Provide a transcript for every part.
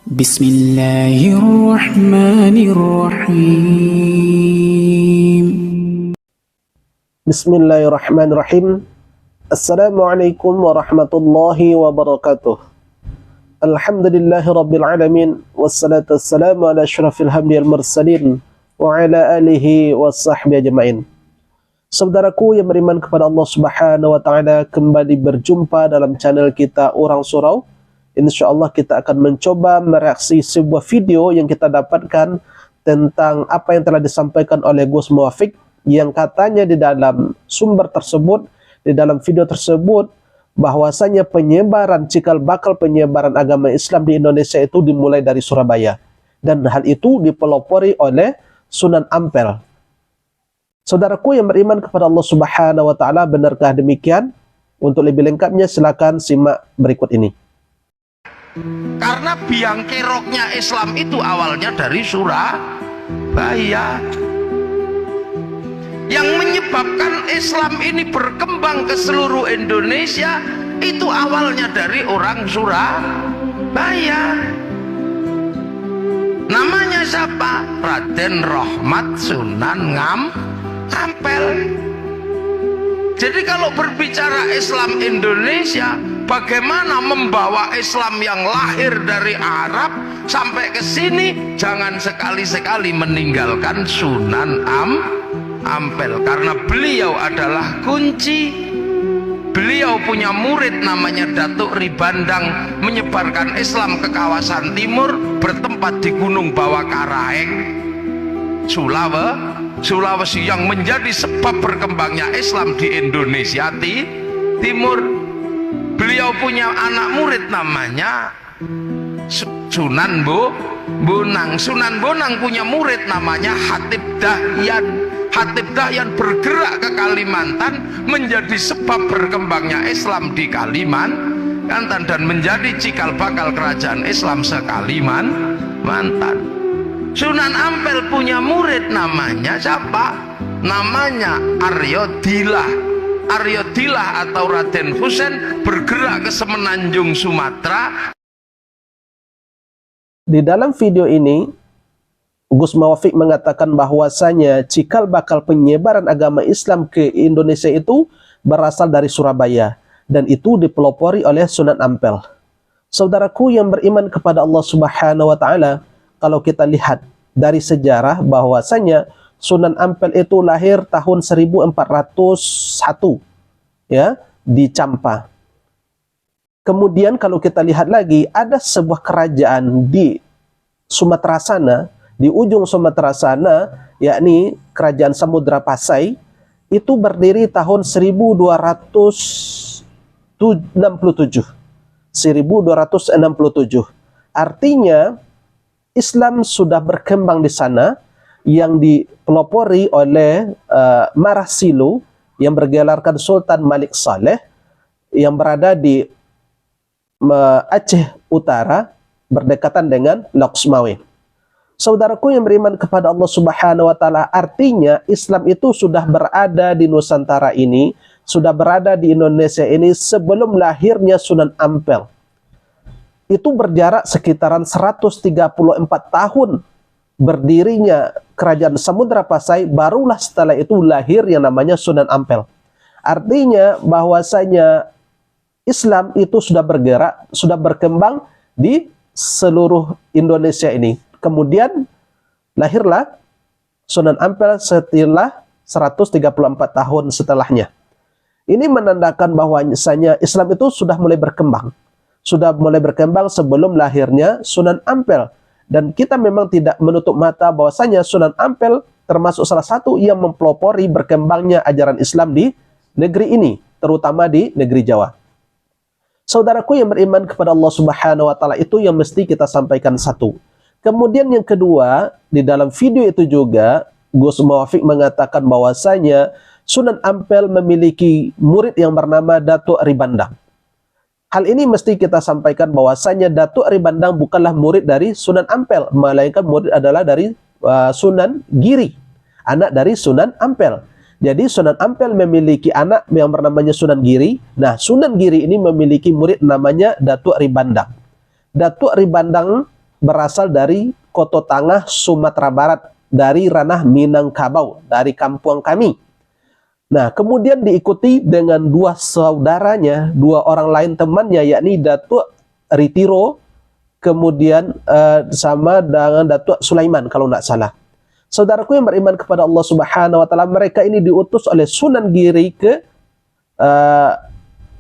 Bismillahirrahmanirrahim. Bismillahirrahmanirrahim. Assalamualaikum warahmatullahi wabarakatuh. Alhamdulillahi rabbil alamin. Wassalatu wassalamu ala asyrafil hamdiyal mursalin wa ala alihi wa sahbihi ajma'in. Saudaraku yang beriman kepada Allah Subhanahu wa ta'ala, kembali berjumpa dalam channel kita Orang Surau. InsyaAllah kita akan mencoba mereaksi sebuah video yang kita dapatkan tentang apa yang telah disampaikan oleh Gus Muwafiq, yang katanya di dalam sumber tersebut, di dalam video tersebut, bahwasanya cikal bakal penyebaran agama Islam di Indonesia itu dimulai dari Surabaya, dan hal itu dipelopori oleh Sunan Ampel. Saudaraku yang beriman kepada Allah Subhanahu wa ta'ala, benarkah demikian? Untuk lebih lengkapnya silakan simak berikut ini. Karena biang keroknya Islam itu awalnya dari Surabaya. Yang menyebabkan Islam ini berkembang ke seluruh Indonesia itu awalnya dari orang Surabaya. Namanya siapa? Raden Rahmat Sunan Ampel. Jadi kalau berbicara Islam Indonesia, bagaimana membawa Islam yang lahir dari Arab sampai ke sini, jangan sekali-sekali meninggalkan Sunan Ampel, karena beliau adalah kunci. Beliau punya murid namanya Datuk Ribandang, menyebarkan Islam ke kawasan timur, bertempat di Gunung Bawakaraeng, Sulawesi, yang menjadi sebab berkembangnya Islam di Indonesia Timur. Beliau punya anak murid namanya Sunan Bonang. Sunan Bonang punya murid namanya Hatib Dahyan. Hatib Dahyan bergerak ke Kalimantan, menjadi sebab berkembangnya Islam di Kalimantan dan menjadi cikal bakal kerajaan Islam se-Kalimantan. Sunan Ampel punya murid namanya siapa? Namanya Aryo Dilah. Aryo Dilah atau Raden Husein bergerak ke Semenanjung Sumatera. Di dalam video ini, Gus Muwafiq mengatakan bahwasanya cikal bakal penyebaran agama Islam ke Indonesia itu berasal dari Surabaya, dan itu dipelopori oleh Sunan Ampel. Saudaraku yang beriman kepada Allah Subhanahu wa ta'ala, kalau kita lihat dari sejarah bahwasanya Sunan Ampel itu lahir tahun 1401 ya, di Campa. Kemudian kalau kita lihat lagi, ada sebuah kerajaan di Sumatera sana, di ujung Sumatera sana, yakni Kerajaan Samudra Pasai, itu berdiri tahun 1267. 1267. Artinya Islam sudah berkembang di sana, yang dipelopori oleh Marasilu yang bergelarkan Sultan Malik Saleh, yang berada di Aceh Utara, berdekatan dengan Loksmawe. Saudaraku yang beriman kepada Allah Subhanahu wa ta'ala, artinya Islam itu sudah berada di Nusantara ini, sudah berada di Indonesia ini sebelum lahirnya Sunan Ampel. Itu berjarak sekitaran 134 tahun berdirinya Kerajaan Samudra Pasai, barulah setelah itu lahir yang namanya Sunan Ampel. Artinya bahwasanya Islam itu sudah bergerak, sudah berkembang di seluruh Indonesia ini. Kemudian lahirlah Sunan Ampel setelah 134 tahun setelahnya. Ini menandakan bahwasanya Islam itu sudah mulai berkembang. Sudah mulai berkembang sebelum lahirnya Sunan Ampel. Dan kita memang tidak menutup mata bahwasanya Sunan Ampel termasuk salah satu yang mempelopori berkembangnya ajaran Islam di negeri ini, terutama di negeri Jawa. Saudaraku yang beriman kepada Allah Subhanahu wa ta'ala, itu yang mesti kita sampaikan satu. Kemudian yang kedua, di dalam video itu juga Gus Muwafiq mengatakan bahwasanya Sunan Ampel memiliki murid yang bernama Datuk Ribandang. Hal ini mesti kita sampaikan bahwasanya Datuk Ribandang bukanlah murid dari Sunan Ampel, melainkan murid adalah dari Sunan Giri, anak dari Sunan Ampel. Jadi Sunan Ampel memiliki anak yang bernamanya Sunan Giri. Nah, Sunan Giri ini memiliki murid namanya Datuk Ribandang. Datuk Ribandang berasal dari Koto Tangah, Sumatera Barat, dari ranah Minangkabau, dari kampung kami. Nah, kemudian diikuti dengan dua saudaranya, dua orang lain temannya, yakni Datuk Ritiro, kemudian sama dengan Datuk Sulaiman kalau tidak salah. Saudaraku yang beriman kepada Allah Subhanahu wa taala, mereka ini diutus oleh Sunan Giri ke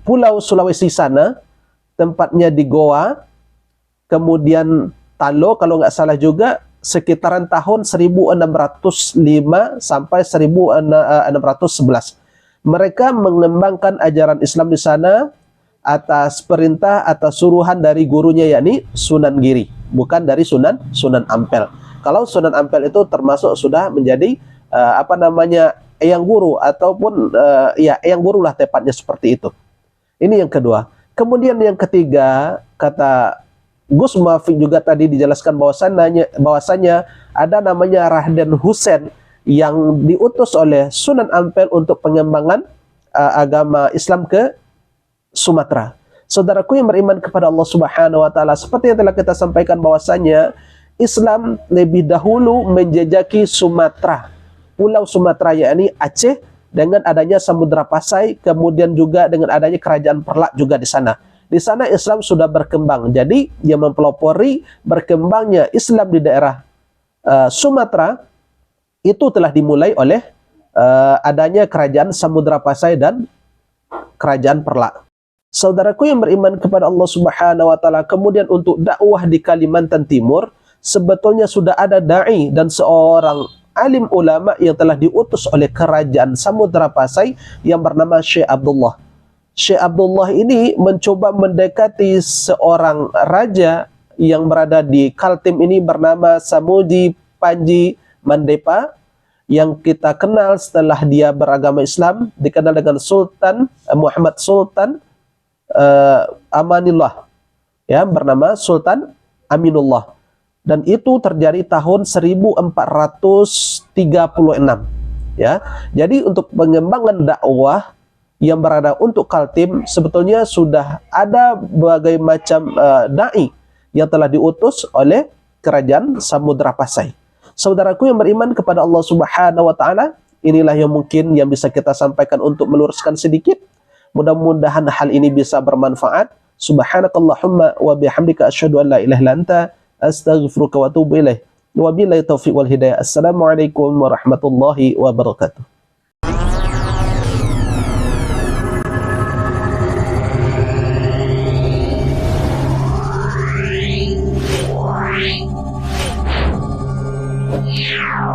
Pulau Sulawesi sana, tempatnya di Goa, kemudian Talo kalau nggak salah juga, sekitaran tahun 1605 sampai 1611. Mereka mengembangkan ajaran Islam di sana atas perintah, atas suruhan dari gurunya, yakni Sunan Giri, bukan dari Sunan Ampel. Kalau Sunan Ampel itu termasuk sudah menjadi eyang guru, ataupun eyang guru lah tepatnya, seperti itu. Ini yang kedua. Kemudian yang ketiga, kata Gus Muafiq juga tadi dijelaskan bahwasannya ada namanya Raden Husein yang diutus oleh Sunan Ampel untuk pengembangan agama Islam ke Sumatera. Saudaraku yang beriman kepada Allah Subhanahu wa taala, seperti yang telah kita sampaikan bahwasannya Islam lebih dahulu menjejaki Sumatera, Pulau Sumatera, yakni Aceh, dengan adanya Samudra Pasai, kemudian juga dengan adanya Kerajaan Perlak juga di sana. Di sana Islam sudah berkembang. Jadi yang mempelopori berkembangnya Islam di daerah Sumatera itu telah dimulai oleh adanya Kerajaan Samudra Pasai dan Kerajaan Perlak. Saudaraku yang beriman kepada Allah Subhanahu wa taala, kemudian untuk dakwah di Kalimantan Timur sebetulnya sudah ada dai dan seorang alim ulama yang telah diutus oleh Kerajaan Samudra Pasai yang bernama Syekh Abdullah. Syekh Abdullah ini mencoba mendekati seorang raja yang berada di Kaltim ini bernama Samuji Panji Mandepa, yang kita kenal setelah dia beragama Islam dikenal dengan Sultan Muhammad Sultan Amanillah, ya, bernama Sultan Aminullah. Dan itu terjadi tahun 1436, ya. Jadi untuk pengembangan dakwah yang berada untuk Kaltim sebetulnya sudah ada berbagai macam dai yang telah diutus oleh Kerajaan Samudra Pasai. Saudaraku yang beriman kepada Allah Subhanahu wa taala, inilah yang mungkin yang bisa kita sampaikan untuk meluruskan sedikit. Mudah-mudahan hal ini bisa bermanfaat. Subhanakallahumma wa bihamdika asyhadu an la ilaha illa anta astaghfiruka wa atubu ilaih. Wabillahi taufiq wal hidayah. Assalamualaikum warahmatullahi wabarakatuh. Yeah.